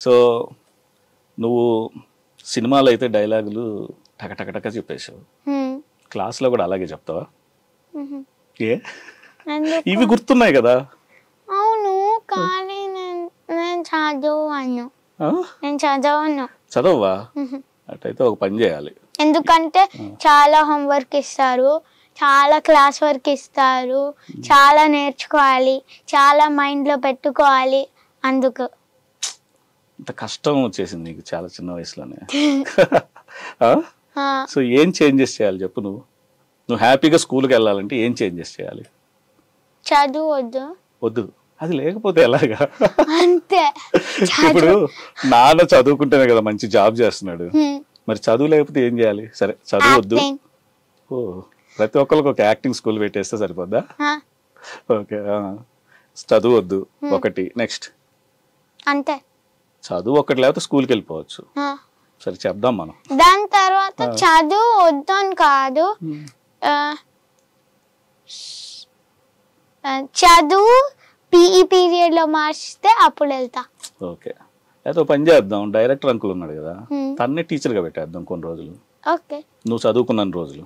So నువ్వు సినిమాలో అయితే డైలాగులు టకటకటక చెప్పేసావు, క్లాస్లో కూడా అలాగే చెప్తావా? ఏ ఇవి గుర్తున్నాయి కదా? అవును, కానీ నేను చదవను. చదవవా? అటైతే ఒక పని చేయాలి. ఎందుకంటే చాలా హోంవర్క్ ఇస్తారు, చాలా క్లాస్ వర్క్ ఇస్తారు, చాలా నేర్చుకోవాలి, చాలా మైండ్లో పెట్టుకోవాలి. అందుకు ఇంత కష్టం వచ్చేసింది నీకు చాలా చిన్న వయసులోనే. సో ఏం చేంజెస్ చేయాలి చెప్పు? నువ్వు హ్యాపీగా స్కూల్కి వెళ్ళాలంటే ఏం చేంజెస్ చేయాలి? చదువు వద్దు. అది లేకపోతే ఎలాగా? అంతే. ఇప్పుడు నాన్న చదువుకుంటేనే కదా మంచి జాబ్ చేస్తున్నాడు, మరి చదువు లేకపోతే ఏం చేయాలి? సరే చదువు వద్దు. ఓ, ప్రతి ఒక్కరికి ఒక యాక్టింగ్ స్కూల్ పెట్టేస్తే సరిపోద్దా? ఓకే, చదువు వద్దు ఒకటి. నెక్స్ట్ అంతే, చదువు ఒకటి లేకపోతే స్కూల్కి వెళ్ళిపోవచ్చు. సరే చెప్దాం మనం. దాని తర్వాత చదువు వద్దు అని కాదు, చదువు పీఈ పీరియడ్ లో మార్చితే అప్పుడు వెళ్తా. ఓకే, అయితే పని చేద్దాం. డైరెక్టర్ అంకుల్ ఉన్నాడు కదా, తన్నే టీచర్ గా పెట్టేద్దాం కొన్ని రోజులు. ఓకే, నువ్వు చదువుకున్న రోజులు.